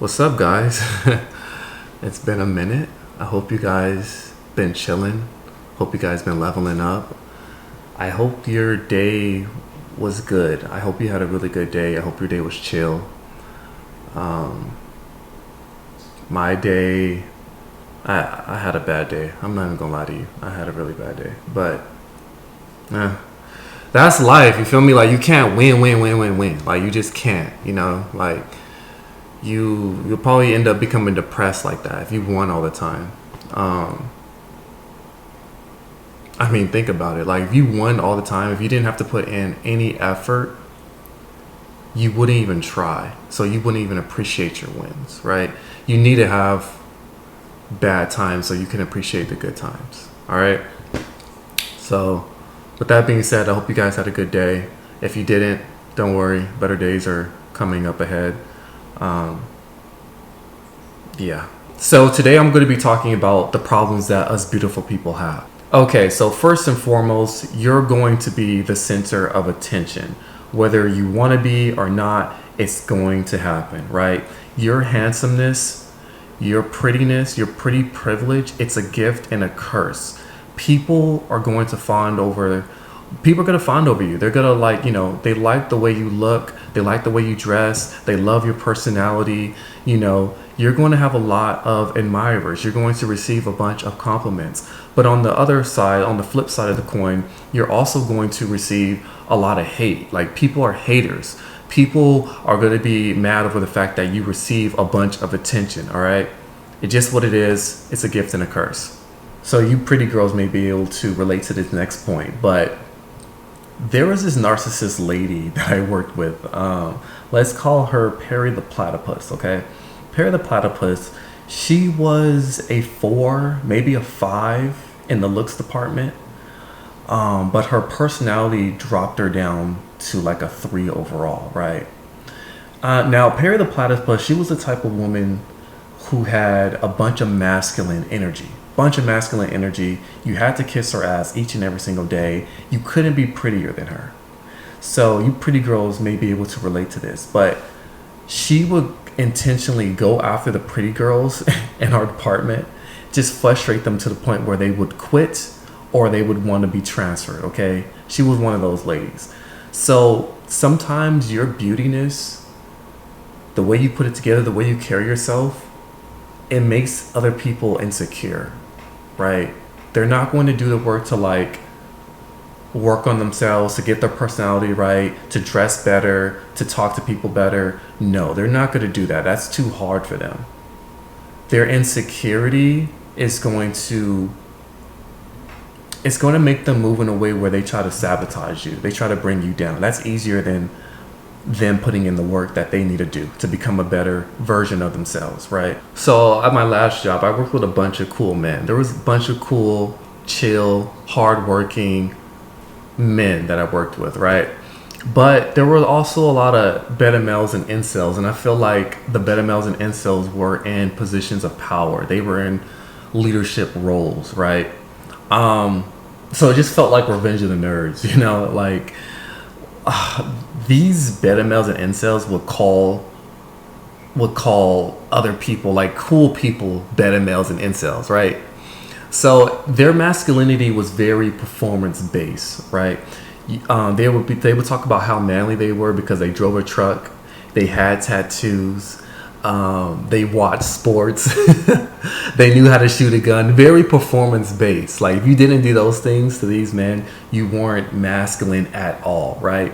What's up, guys? It's been a minute. I hope you guys been chilling. Hope you guys been leveling up. I hope your day was good. I hope you had a really good day. I hope your day was chill. Um, my day, I had a bad day. I'm not even gonna lie to you. I had a really bad day. But eh, that's life. You feel me? Like you can't win. Like you just can't. Like you'll probably end up becoming depressed like that if you won all the time. Um, I mean, think about it. Like if you won all the time, if you didn't have to put in any effort, you wouldn't even try. So you wouldn't even appreciate your wins, right? You need to have bad times so you can appreciate the good times. All right. So with that being said, I hope you guys had a good day. If you didn't, don't worry. Better days are coming up ahead. Um, yeah. So today I'm going to be talking about the problems that us beautiful people have. Okay, so first and foremost, you're going to be the center of attention. Whether you want to be or not, it's going to happen, right? Your handsomeness, your prettiness, your pretty privilege, it's a gift and a curse. People are going to fawn over People are going to fawn over you. They're going to they like the way you look. They like the way you dress. They love your personality. You're going to have a lot of admirers. You're going to receive a bunch of compliments. But on the other side, on the flip side of the coin, you're also going to receive a lot of hate. Like people are haters. People are going to be mad over the fact that you receive a bunch of attention. All right. It's just what it is. It's a gift and a curse. So you pretty girls may be able to relate to this next point, but there was this narcissist lady that I worked with. Let's call her Perry the Platypus, okay? Perry the Platypus, she was a 4, maybe a 5 in the looks department, but her personality dropped her down to like a 3 overall, right? Now, Perry the Platypus, she was the type of woman who had a bunch of masculine energy. You had to kiss her ass each and every single day. You couldn't be prettier than her. So you pretty girls may be able to relate to this, but she would intentionally go after the pretty girls in our department, just frustrate them to the point where they would quit or they would want to be transferred, okay? She was one of those ladies. So sometimes your beautiness, the way you put it together, the way you carry yourself, it makes other people insecure, right? They're not going to do the work to work on themselves, to get their personality right, to dress better, to talk to people better. No, they're not going to do that. That's too hard for them. Their insecurity is going to make them move in a way where they try to sabotage you. They try to bring you down. That's easier than them putting in the work that they need to do to become a better version of themselves, right? So at my last job, I worked with a bunch of cool men. There was a bunch of cool, chill, hardworking men that I worked with, right? But there were also a lot of beta males and incels, and I feel like the beta males and incels were in positions of power. They were in leadership roles, right? So it just felt like Revenge of the Nerds, these beta males and incels would call other people, like cool people, beta males and incels, right? So their masculinity was very performance based, right? They would talk about how manly they were because they drove a truck, they had tattoos, they watched sports, they knew how to shoot a gun. Very performance based. Like if you didn't do those things to these men, you weren't masculine at all, right?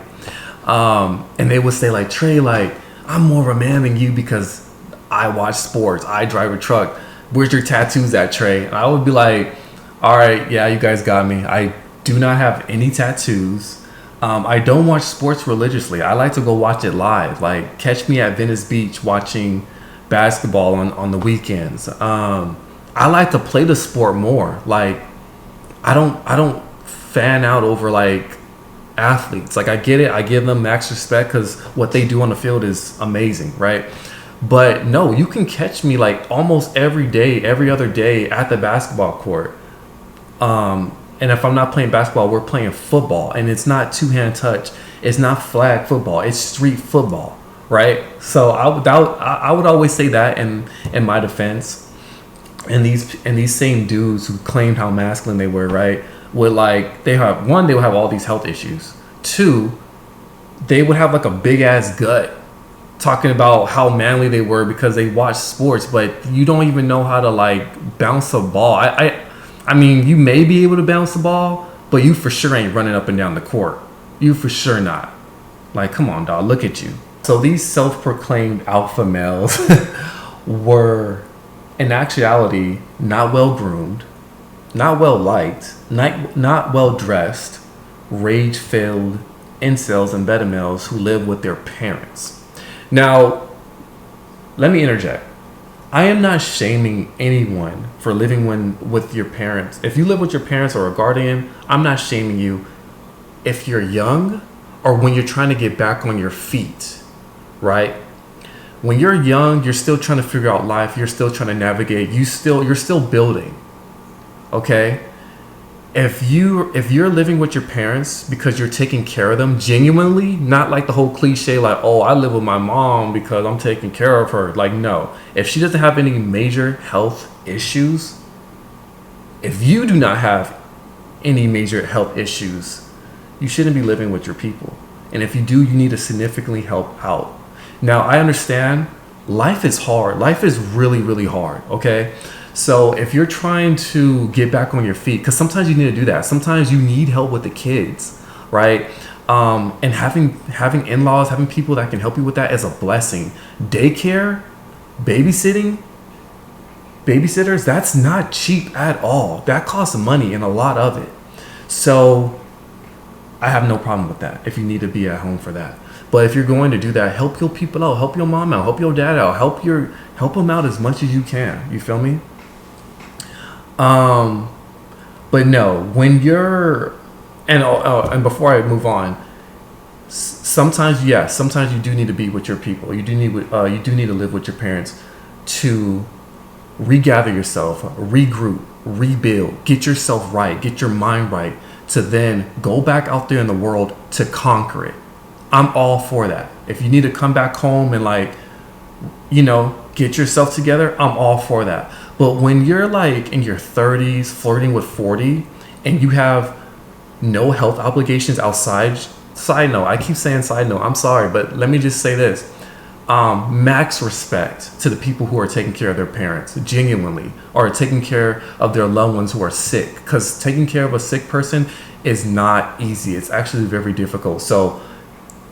And they would say like, Trey, like I'm more of a man than you because I watch sports, I drive a truck. Where's your tattoos at, Trey? And I would be like, all right, yeah, you guys got me. I do not have any tattoos. I don't watch sports religiously. I like to go watch it live. Like catch me at Venice Beach watching basketball on the weekends. I like to play the sport more. Like I don't fan out over like athletes. Like I get it. I give them max respect because what they do on the field is amazing, right? But no, you can catch me like almost every day, every other day at the basketball court. And if I'm not playing basketball, we're playing football. And it's not two-hand touch. It's not flag football. It's street football, right? So I would always say that in my defense. And these same dudes who claimed how masculine they were, right, would like they would have all these health issues. Two, they would have like a big ass gut talking about how manly they were because they watch sports, but you don't even know how to like bounce a ball. I mean, you may be able to bounce the ball, but you for sure ain't running up and down the court. You for sure not. Like, come on, dog, look at you. So these self-proclaimed alpha males were, in actuality, not well groomed, not well liked, not well dressed, rage-filled incels and beta males who live with their parents. Now, let me interject. I am not shaming anyone for living with your parents. If you live with your parents or a guardian, I'm not shaming you if you're young or when you're trying to get back on your feet, right? When you're young, you're still trying to figure out life. You're still trying to navigate. You're still building, okay? If you're living with your parents because you're taking care of them genuinely, not like the whole cliche like, oh, I live with my mom because I'm taking care of her. Like, no. If she doesn't have any major health issues, if you do not have any major health issues, you shouldn't be living with your people. And if you do, you need to significantly help out. Now, I understand life is hard. Life is really, really hard, okay? So if you're trying to get back on your feet, because sometimes you need to do that. Sometimes you need help with the kids, right? And having in-laws, having people that can help you with that is a blessing. Daycare, babysitters, that's not cheap at all. That costs money and a lot of it. So I have no problem with that if you need to be at home for that. But if you're going to do that, help your people out, help your mom out, help your dad out, help them out as much as you can. You feel me? But no, when you're, and before I move on, sometimes you do need to be with your people. You do need to live with your parents to regather yourself, regroup, rebuild, get yourself right, get your mind right, to then go back out there in the world to conquer it. I'm all for that. If you need to come back home and like, get yourself together, I'm all for that. But when you're like in your 30s, flirting with 40, and you have no health obligations outside, side note, I keep saying side note, I'm sorry, but let me just say this. Max respect to the people who are taking care of their parents, genuinely, or taking care of their loved ones who are sick. Because taking care of a sick person is not easy. It's actually very difficult. So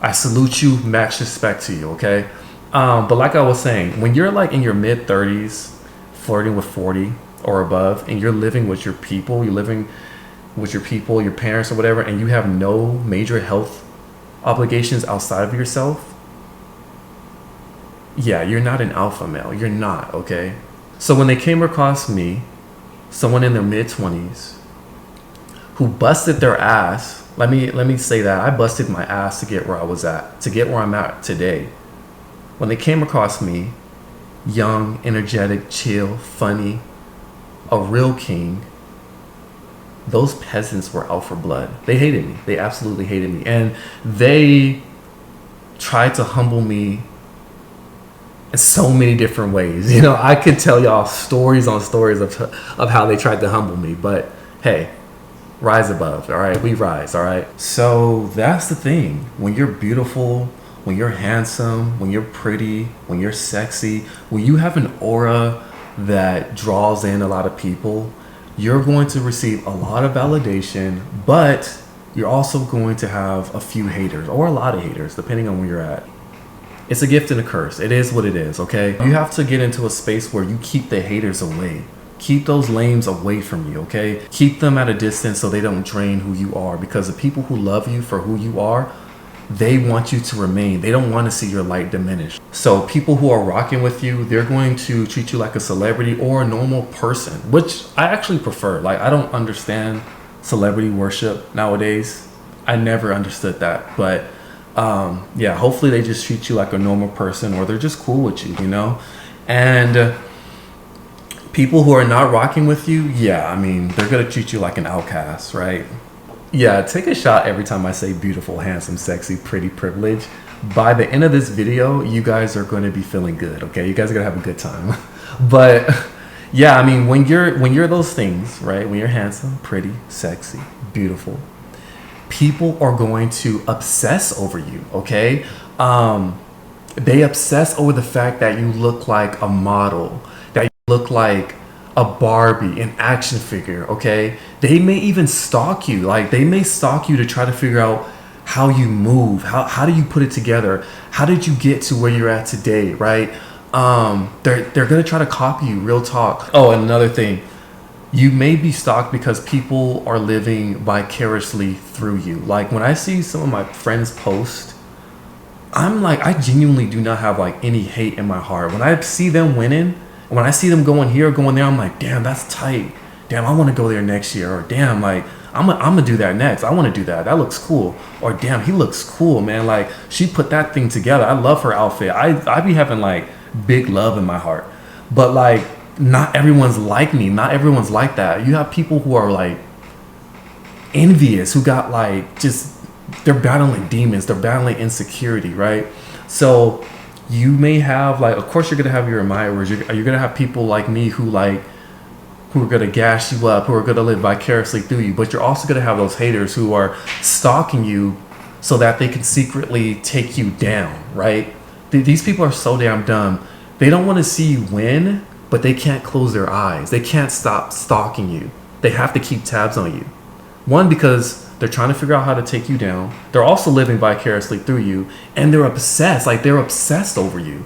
I salute you, max respect to you, okay? But like I was saying, when you're like in your mid 30s, flirting with 40 or above, and you're living with your people, your parents or whatever, and you have no major health obligations outside of yourself, yeah, you're not an alpha male. You're not, okay? So when they came across me, someone in their mid 20s who busted their ass, let me say that I busted my ass to get where I was at, to get where I'm at today. When they came across me, young, energetic, chill, funny, a real king, those peasants were out for blood. They hated me. They absolutely hated me. And they tried to humble me in so many different ways. I could tell y'all stories on stories of how they tried to humble me. But hey, rise above, all right? We rise, all right? So that's the thing. When you're beautiful, when you're handsome, when you're pretty, when you're sexy, when you have an aura that draws in a lot of people, you're going to receive a lot of validation, but you're also going to have a few haters or a lot of haters, depending on where you're at. It's a gift and a curse. It is what it is, okay? You have to get into a space where you keep the haters away. Keep those lames away from you, okay? Keep them at a distance so they don't drain who you are, because the people who love you for who you are, they want you to remain. They don't want to see your light diminish. So people who are rocking with you, they're going to treat you like a celebrity or a normal person, which I actually prefer. Like, I don't understand celebrity worship nowadays. I never understood that. But yeah, hopefully they just treat you like a normal person, or they're just cool with you, And people who are not rocking with you, yeah, I mean, they're going to treat you like an outcast, right? Yeah, take a shot every time I say beautiful, handsome, sexy, pretty, privileged. By the end of this video, you guys are going to be feeling good. Okay, you guys are gonna have a good time. But yeah, I mean, when you're those things, right? When you're handsome, pretty, sexy, beautiful, people are going to obsess over you. Okay, they obsess over the fact that you look like a model, that you look like a Barbie, an action figure. Okay, they may even stalk you. Like, they may stalk you to try to figure out how you move, how do you put it together, how did you get to where you're at today, right? They're gonna try to copy you, real talk. Oh, and another thing, you may be stalked because people are living vicariously through you. Like, when I see some of my friends post, I'm like, I genuinely do not have like any hate in my heart. When I see them winning, when I see them going here, going there, I'm like, damn, that's tight. Damn, I want to go there next year. Or damn, like, I'm gonna do that next. I want to do that. That looks cool. Or damn, he looks cool, man. Like, she put that thing together. I love her outfit. I be having like big love in my heart. But like, not everyone's like me. Not everyone's like that. You have people who are like envious, who got like, just, they're battling demons. They're battling insecurity, right? So you may have like, of course you're gonna have your admirers. You're gonna have people like me who are gonna gas you up, who are gonna live vicariously through you. But you're also gonna have those haters who are stalking you so that they can secretly take you down, right? These people are so damn dumb. They don't want to see you win, but they can't close their eyes. They can't stop stalking you. They have to keep tabs on you. One, because they're trying to figure out how to take you down. They're also living vicariously through you, and they're obsessed. Like, they're obsessed over you.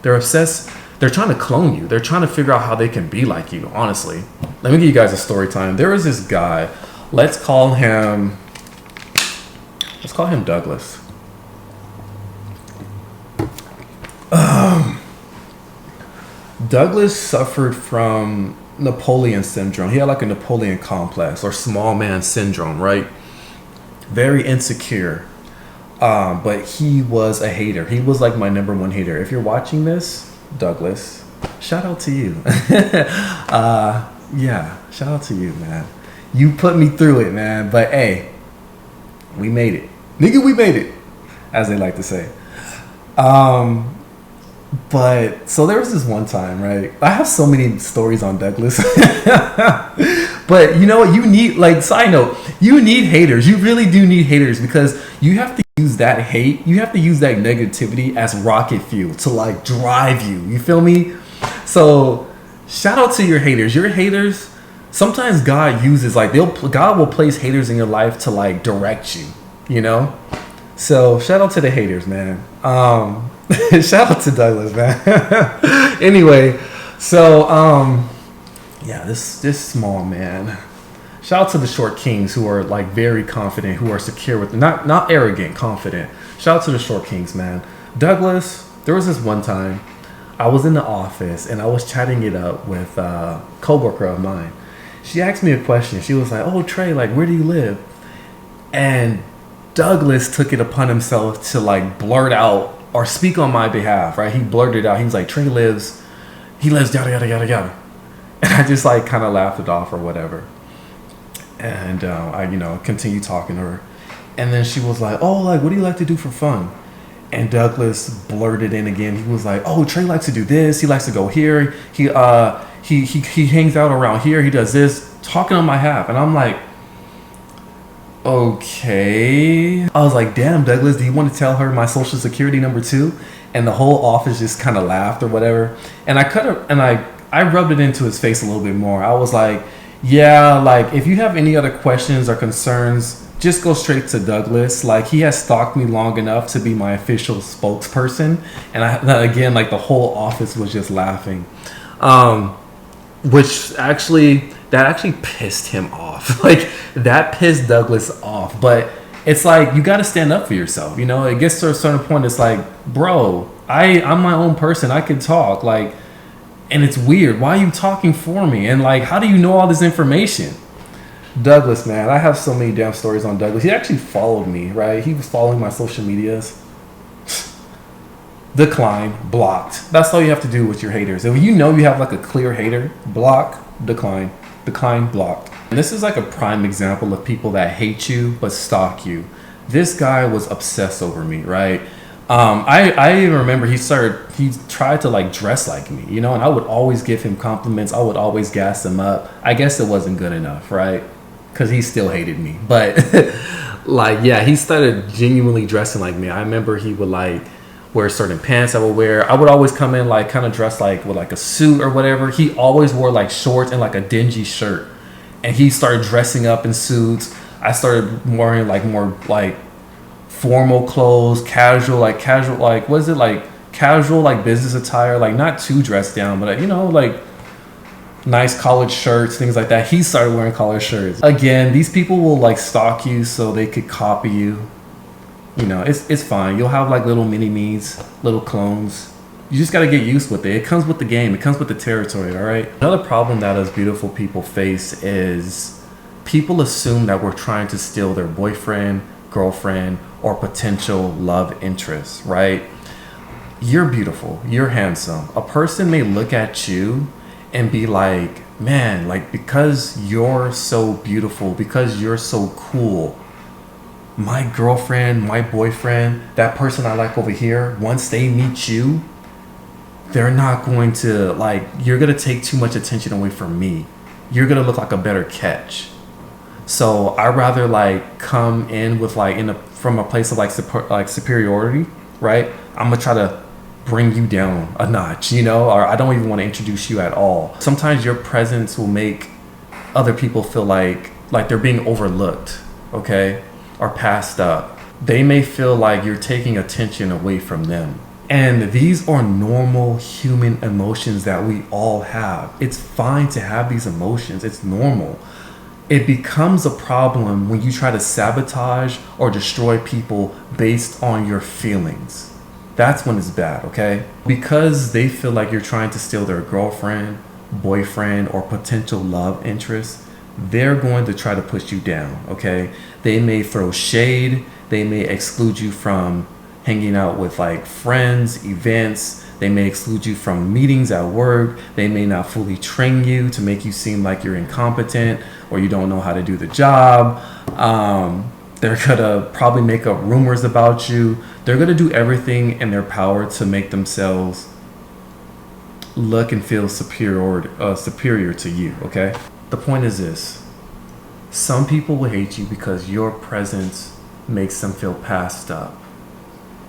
They're obsessed. They're trying to clone you. They're trying to figure out how they can be like you, honestly. Let me give you guys a story time. There was this guy. Let's call him Douglas. Douglas suffered from Napoleon syndrome. He had like a Napoleon complex, or small man syndrome, right? Very insecure. But he was a hater. He was like my number one hater. If you're watching this, Douglas, shout out to you. Yeah, shout out to you, man. You put me through it, man. But hey, we made it. Nigga, we made it, as they like to say. But so there was this one time, right? I have so many stories on Douglas. But you know what? You need, like, side note, you need haters. You really do need haters, because you have to use that hate. You have to use that negativity as rocket fuel to like drive you. You feel me? So shout out to your haters. Your haters, sometimes God uses, like, God will place haters in your life to like direct you, you know? So shout out to the haters, man. Shout out to Douglas, man. Anyway, so yeah, this small man. Shout out to the short kings who are like very confident, who are secure with, not arrogant, confident. Shout out to the short kings, man. Douglas, there was this one time I was in the office and I was chatting it up with a coworker of mine. She asked me a question. She was like, "Oh, Trey, like, where do you live?" And Douglas took it upon himself to like blurt out or speak on my behalf, right? He blurted out. He was like, "Trey lives yada yada yada yada," and I just like kind of laughed it off or whatever. And I, continued talking to her, and then she was like, "Oh, like, what do you like to do for fun?" And Douglas blurted in again. He was like, "Oh, Trey likes to do this. He likes to go here. He hangs out around here. He does this," talking on my behalf. And I'm like, okay. I was like, "Damn, Douglas, do you want to tell her my social security number too?" And the whole office just kind of laughed or whatever. And I rubbed it into his face a little bit more. I was like, "Yeah, like, if you have any other questions or concerns, just go straight to Douglas. Like, he has stalked me long enough to be my official spokesperson." And again, like, the whole office was just laughing, which actually pissed him off. Like, that pissed Douglas off. But it's like, you got to stand up for yourself. You know, it gets to a certain point. It's like, bro, I'm my own person. I can talk. Like, and it's weird. Why are you talking for me? And like, how do you know all this information? Douglas, man, I have so many damn stories on Douglas. He actually followed me, right? He was following my social medias. Decline, blocked. That's all you have to do with your haters. If you know you have like a clear hater, block, decline, blocked. And this is like a prime example of people that hate you but stalk you. This guy was obsessed over me, right? I even remember he tried to like dress like me, you know, and I would always give him compliments. I would always gas him up. I guess it wasn't good enough, right? Because he still hated me. But like, yeah, he started genuinely dressing like me. I remember he would like wear certain pants I would wear. I would always come in like kind of dressed like with like a suit or whatever. He always wore like shorts and like a dingy shirt. And he started dressing up in suits. I started wearing like more like formal clothes, casual, like what is it, like casual, like business attire, like not too dressed down, but you know, like nice collared shirts, things like that. He started wearing collared shirts. Again, these people will like stalk you so they could copy you. You know, it's fine. You'll have like little mini me's, little clones. You just got to get used with it. It comes with the game. It comes with the territory, all right? Another problem that us beautiful people face is people assume that we're trying to steal their boyfriend, girlfriend, or potential love interest, right? You're beautiful. You're handsome. A person may look at you and be like, man, like because you're so beautiful, because you're so cool, my girlfriend, my boyfriend, that person I like over here, once they meet you, they're not going to like, you're going to take too much attention away from me. You're going to look like a better catch. So I rather like come in with like from a place of like superiority, right? I'm gonna try to bring you down a notch, you know, or I don't even want to introduce you at all. Sometimes your presence will make other people feel like they're being overlooked, okay, or passed up. They may feel like you're taking attention away from them. And these are normal human emotions that we all have. It's fine to have these emotions. It's normal. It becomes a problem when you try to sabotage or destroy people based on your feelings. That's when it's bad, okay? Because they feel like you're trying to steal their girlfriend, boyfriend, or potential love interest, they're going to try to push you down, okay? They may throw shade. They may exclude you from hanging out with like friends, events. They may exclude you from meetings at work. They may not fully train you to make you seem like you're incompetent or you don't know how to do the job. They're gonna probably make up rumors about you. They're gonna do everything in their power to make themselves look and feel superior to you, okay? The point is this. Some people will hate you because your presence makes them feel passed up.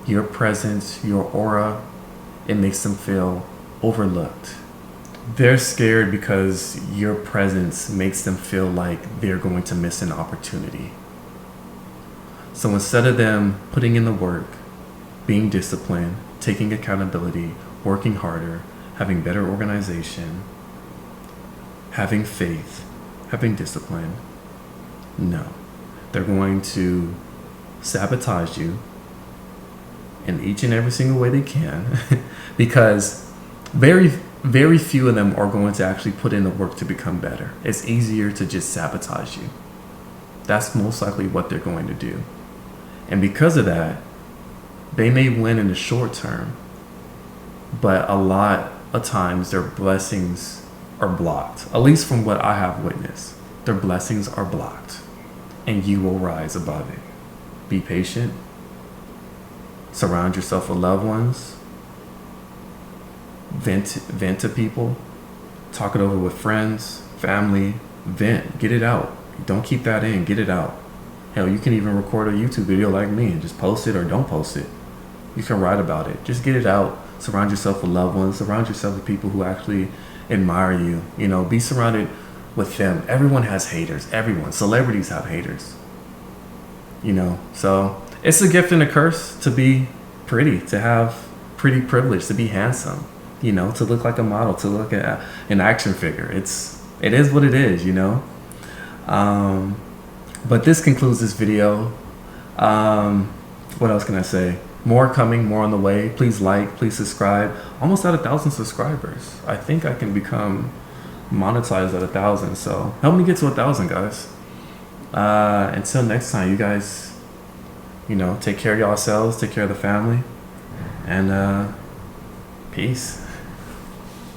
Your presence, your aura, it makes them feel overlooked. They're scared because your presence makes them feel like they're going to miss an opportunity. So instead of them putting in the work, being disciplined, taking accountability, working harder, having better organization, having faith, having discipline, no. They're going to sabotage you in each and every single way they can because very, very few of them are going to actually put in the work to become better. It's easier to just sabotage you. That's most likely what they're going to do. And because of that, they may win in the short term, but a lot of times their blessings are blocked. At least from what I have witnessed, their blessings are blocked and you will rise above it. Be patient. Surround yourself with loved ones. Vent to people. Talk it over with friends, family. Vent. Get it out. Don't keep that in. Get it out. Hell, you can even record a YouTube video like me and just post it or don't post it. You can write about it. Just get it out. Surround yourself with loved ones. Surround yourself with people who actually admire you. You know, be surrounded with them. Everyone has haters. Everyone. Celebrities have haters. You know, so it's a gift and a curse to be pretty, to have pretty privilege, to be handsome, you know, to look like a model, to look at an action figure. It is what it is, you know. But this concludes this video. What else can I say? More coming, more on the way. Please like, please subscribe. Almost at 1,000 subscribers. I think I can become monetized at 1,000. So help me get to 1,000, guys. Until next time, you guys, you know, take care of yourselves, take care of the family, and peace.